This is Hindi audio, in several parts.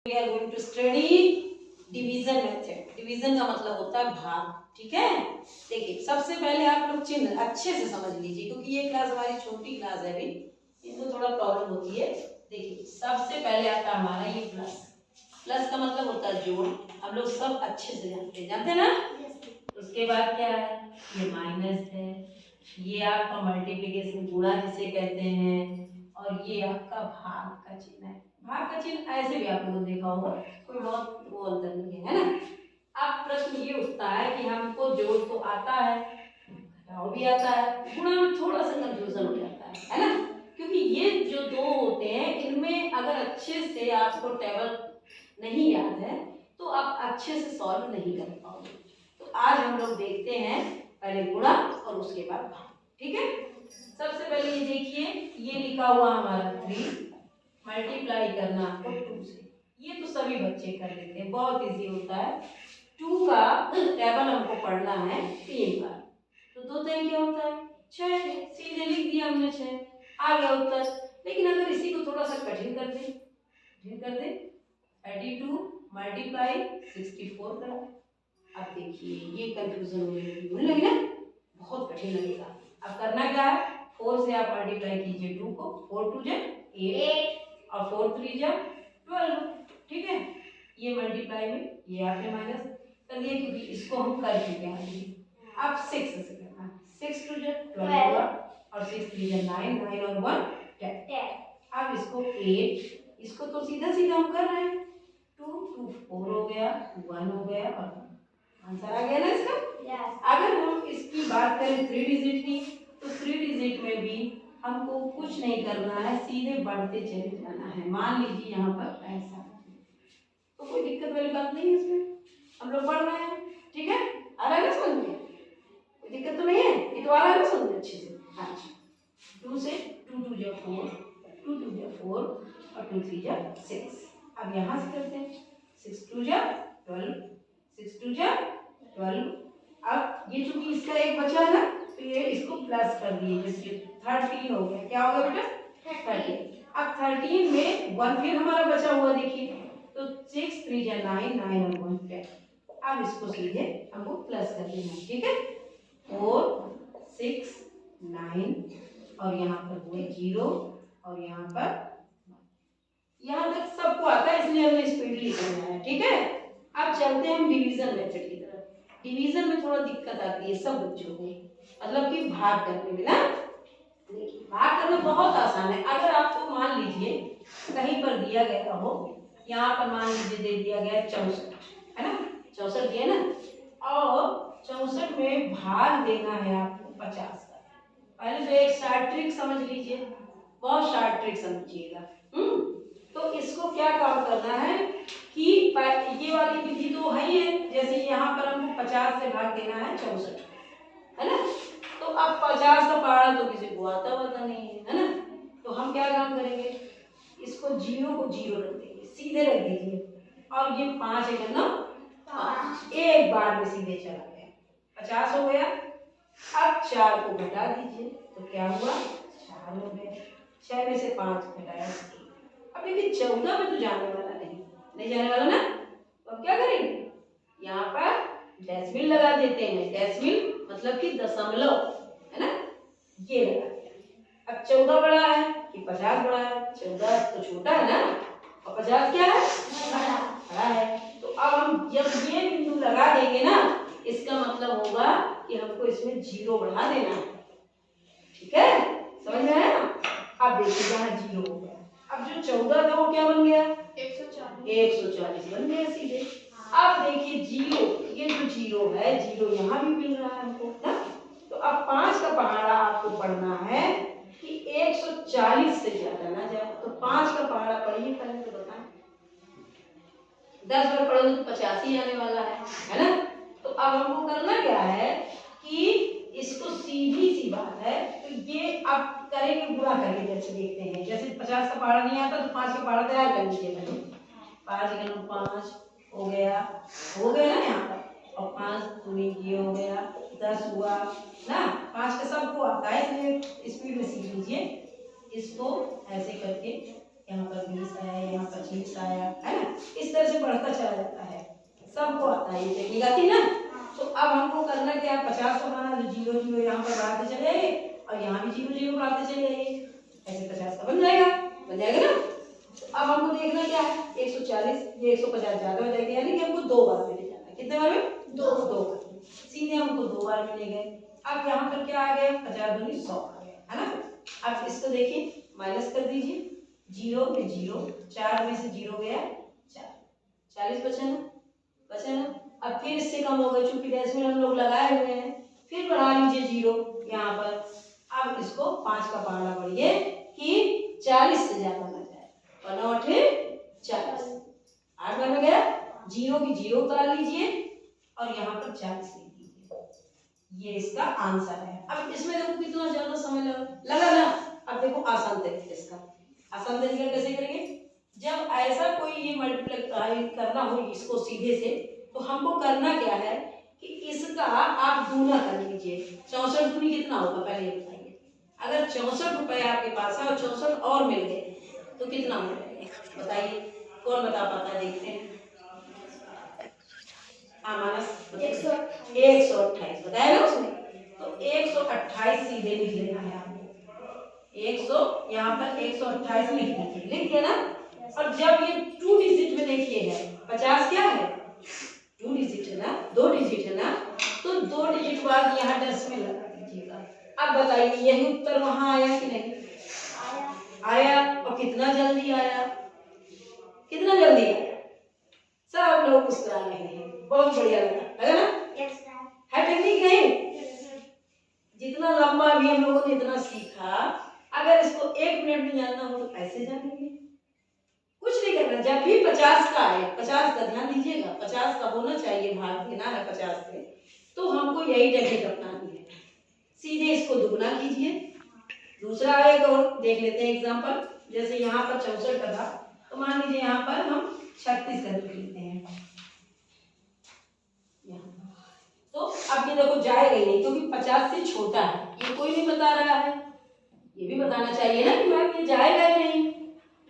We are going to study division method. Division का मतलब होता है भाग, ठीक है। देखिए सबसे पहले आप लोग चिन्ह अच्छे से समझ लीजिए, क्योंकि ये क्लास हमारी छोटी क्लास है, अभी इनको थोड़ा प्रॉब्लम होती है। देखिए सबसे पहले आता है हमारा ये प्लस। प्लस का मतलब होता है जोड़, हम लोग सब अच्छे से जानते हैं ना। उसके बाद क्या है, ये माइनस है, ये आपका मल्टीप्लिकेशन गुणा जिसे कहते हैं, और ये आपका भाग का चिन्ह है। भाग का चिन्ह ऐसे भी आप लोगों ने देखा होगा, कोई बहुत वो अंतर नहीं है ना। अब प्रश्न ये उठता है कि हमको जोड़ तो आता है, घटाव भी आता है, गुणा में थोड़ा सा कंफ्यूजन हो जाता है ना। क्योंकि ये जो दो होते हैं, इनमें अगर अच्छे से आपको टेबल नहीं याद है तो आप अच्छे से सॉल्व नहीं कर पाओगे। तो आज हम लोग देखते हैं पहले गुणा और उसके बाद भाग, ठीक है। सबसे पहले ये देखिए, ये लिखा हुआ हमारा 3 मल्टीप्लाई करना आपको 2 से, ये तो सभी बच्चे कर लेते हैं, बहुत इजी होता है। 2 का टेबल हमको पढ़ना है 3 बार, तो 2 3 क्या होता है 6, सीधे लिख दिया हमने 6, आ गया उत्तर। लेकिन अगर इसी को थोड़ा सा कठिन कर दें 32 मल्टीप्लाई 64 कर दें। अब देखिए ये कंफ्यूजन होने लगी ना, बहुत कठिन लगेगा। अब करना क्या है, 4 से आप मल्टीप्लाई कीजिए 2 को, 4 2 जा 8 और 4 3 जा 12, ठीक है। ये मल्टीप्लाई में ये आपने माइनस कर दिया, क्योंकि इसको हम कर चुके हैं। अब 6 से करना, 6 2 जा 12 और 6 3 जा 9, 9 और 1 10। अब इसको 8, इसको तो सीधा सीधा हम कर रहे हैं, 2 2 4 हो गया, 1 हो गया, और आंसर आ गया ना इसका। yes. अगर हम इसकी बात करें 3 डिजिट की, तो 3 डिजिट में भी हमको कुछ नहीं करना है, सीधे बढ़ते चले जाना है। मान लीजिए यहाँ पर ऐसा, तो कोई दिक्कत वाली बात नहीं है इसमें, हम लोग बढ़ रहे हैं, ठीक है। आ रहा है ना समझ में, कोई दिक्कत तो नहीं है, ये तो आ रहा है ना समझ में अच्छे से। अच्छा 2 से 2 2 जा 4, 2 2 जा 4 और 2 3 जा 6। अब यहाँ से करते हैं 6 2 जा 12, 6 2 जा 12। अब ये चूंकि इसका एक बचा है ना, तो ये इसको प्लस कर दिए, जैसे 13 हो गया। क्या हो गया बेटा 13। अब 13 में 1 फिर हमारा बचा हुआ, देखिए तो 6 3 जा 9, 9 और 1 10। अब इसको सीधे हमको प्लस कर देना, ठीक है। 4 6 9 और यहाँ पर हुए 0 और यहाँ पर, यहाँ तक सबको आता है, इसलिए हमने स्पीडली करना है, ठीक है। अब चलते हैं हम डिवीजन मेथड की तरफ। डिवीजन में थोड़ा दिक्कत आती है सब बच्चों को, मतलब कि भाग करने में ना। देखिए भाग करना बहुत आसान है। अगर आपको मान लीजिए कहीं पर दिया गया हो, यहाँ पर मान लीजिए दे दिया गया 64, है ना, 64 दिया ना, और 64 में भाग देना है आपको 50 का। पहले तो एक शार्ट ट्रिक समझ लीजिए, बहुत शार्ट ट्रिक समझिएगा। तो इसको क्या काम करना है कि ये वाली विधि तो है ही है, जैसे यहाँ पर हमको 50 से भाग देना है 64, है ना। तो अब 50 का पहाड़ा तो किसी को आता हुआ नहीं है ना। तो हम क्या काम करेंगे, इसको 0 को 0 रख देंगे, सीधे रख दीजिए, और ये 5 है ना, 5 एक बार में सीधे चला गया, 50 हो गया। अब 4 को घटा दीजिए, तो क्या हुआ 4 हो गया। 6 में से 5 घटाया 1। अब देखिए 14 में तो जाने वाला नहीं जाने वाला ना, तो अब क्या करेंगे, यहाँ पर डेसिमल लगा देते हैं। डेसिमल मतलब कि दशमलव, है ना, ये लगा दिया। अब 14 बड़ा है कि 50 बड़ा है, 14 तो छोटा है ना, और 50 क्या है बड़ा है। तो अब हम जब ये बिंदु लगा देंगे ना, इसका मतलब होगा कि हमको इसमें 0 बढ़ा देना है, ठीक है, समझ में आया। अब देखिए यहाँ 0 हो गया, अब जो 14 था वो क्या बन गया 140 बन गया सीधे। अब देखिए 0, ये जो 0 है, 0 यहाँ भी मिल रहा है हमको ना। तो अब 5 का पहाड़ा आपको पढ़ना है कि 140 से ज्यादा ना जाए। तो 5 का पहाड़ा पढ़िए पहले, तो बताएं 10 बार पढ़ोगे तो 50 ही आने वाला है ना। तो अब हमको करना क्या है कि इसको, सीधी सी बात है, तो ये अब करेंगे गुणा करके, जैसे देखते हैं, जैसे 50 का पहाड़ा नहीं आता तो 5 का पहाड़ा तैयार कर लीजिए पहले। 5 गुना 5 हो गया ना यहाँ पर, और 5 दूनी ये हो गया 10 हुआ ना। 5 का सबको आता है, इसलिए स्पीड में सीख लीजिए। इसको ऐसे करके यहाँ पर 20 आया, यहाँ 25 आया, है ना। इस तरह से बढ़ता चला जाता है, सबको आता है, ये टेक्निक आती है ना। तो अब हमको करना क्या है, 50 को बनाना, तो 0 0 यहाँ पर बढ़ाते चले आइए और यहाँ भी 0 0 बढ़ाते चले आइए, ऐसे 50 का बन जाएगा ना। तो अब हमको देखना क्या है, 140, ये 150 ज्यादा हो जाएगा, यानी कि हमको 2 बार में ले जाना है। कितने बार में? 2 बार, सीधे हमको 2 बार में ले गए। अब यहाँ पर क्या आ गया, 50 दूनी 100 आ गया, है ना। अब इसको देखिए, माइनस कर दीजिए, 0 में 0, 4 में से 0 गया 4, 40 बचा ना। अब फिर इससे कम हो गए, चूंकि डेसिमल हम लोग लगाए हुए हैं, फिर बढ़ा लीजिए 0 यहाँ पर। अब इसको 5 का पढ़ना पड़िए कि 40 से ज्यादा ना जाए, 40, 8 बार में गया, 0 की 0 उतार लीजिए और यहाँ पर 40 लिख दीजिए, ये इसका आंसर है। अब इसमें देखो कितना ज्यादा समय लगा ना। अब देखो आसान तरीका, इसका आसान तरीका कैसे करेंगे, जब ऐसा कोई ये मल्टीप्लाई करना हो इसको सीधे से, तो हमको करना क्या है कि इसका आप गुना कर लीजिए। 64 दूनी कितना होगा पहले ये बताइए। अगर 64 रुपए आपके पास है और 64 और मिल गए तो कितना हो जाएगा बताइए, कौन बता पाता है, देखते हैं। हाँ मानस, 128 बताया ना उसने, तो 128 सीधे लिख लेना है आपको। 100 यहाँ पर 128 लिख दीजिए, लिख दिया ना। और जब ये 2 डिजिट में देखिएगा, 50 क्या है, 2 डिजिट है ना, 2 डिजिट है ना, तो 2 डिजिट बाद यहाँ डेसिमल लगा दीजिएगा। अब बताइए यही उत्तर वहां आया कि नहीं आया, और कितना जल्दी आया, कितना जल्दी आया, सब लोग मुस्कुरा रहे हैं, बहुत बढ़िया लगा ना। है टेक्निक नहीं, जितना लंबा अभी हम लोगों ने इतना सीखा, अगर इसको 1 मिनट में जानना हो तो ऐसे जानेंगे, कुछ नहीं करना। जब भी 50 का आए, 50 का ध्यान दीजिएगा, 50 का होना चाहिए, भाग देना है 50 से, तो हमको यही टेक्निक अपनानी है। सीधे इसको दुगना कीजिए, दूसरा आएगा और देख लेते हैं एग्जांपल। जैसे यहाँ पर 64 का था, तो मान लीजिए यहाँ पर हम 36 का लिख लेते हैं, तो अब ये देखो जाएगा ही नहीं, क्योंकि 50 से छोटा है, ये कोई नहीं बता रहा है, ये भी बताना चाहिए ना कि भाई ये जाएगा ही नहीं,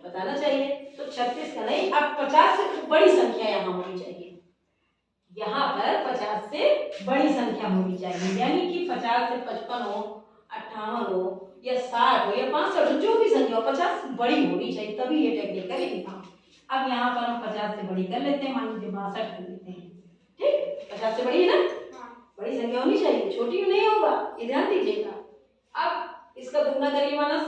बताना चाहिए। तो 36 का नहीं, अब 50 से बड़ी संख्या यहाँ होनी चाहिए, यहाँ पर 50 से बड़ी संख्या होनी चाहिए, यानी कि 50 से 55 हो, 58 हो या 60 हो या 65 हो, जो भी संख्या हो 50 से बड़ी होनी चाहिए, तभी ये टेक्निक करेंगे काम। अब यहाँ पर हम 50 से बड़ी कर लेते हैं, मान लीजिए 62 कर लेते हैं, ठीक, 50 से बड़ी है ना, बड़ी संख्या होनी चाहिए, छोटी नहीं होगा, ये ध्यान दीजिएगा। अब इसका दुगना करिए मानस,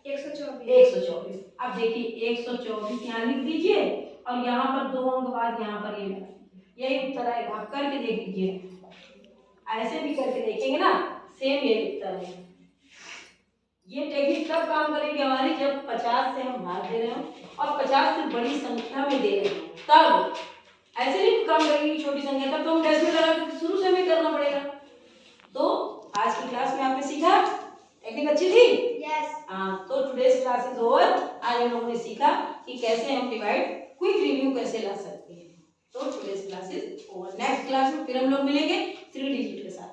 124। अब देखिए 124 यहाँ लिख दीजिए और यहाँ पर 2 अंक बाद यहाँ पर ये लगा, यही उत्तर आएगा। आप करके देख लीजिए, ऐसे भी करके देखेंगे ना, सेम ये उत्तर है। ये टेक्निक तब काम करेगी हमारी जब 50 से हम भाग दे रहे हो और 50 से बड़ी संख्या में दे रहे हो, तब ऐसे नहीं काम करेगी छोटी संख्या, तब तो हम डेसिमल लगा शुरू से हमें करना पड़ेगा। तो आज की क्लास में आपने सीखा, टेक्निक अच्छी थी। हाँ, तो टुडेज क्लास इज ओवर। आज हम लोगों ने सीखा कि कैसे हम डिवाइड क्विक रिव्यू कैसे ला सकते हैं। तो today's class is over. Next class में फिर हम लोग मिलेंगे 3 डिजिट के साथ।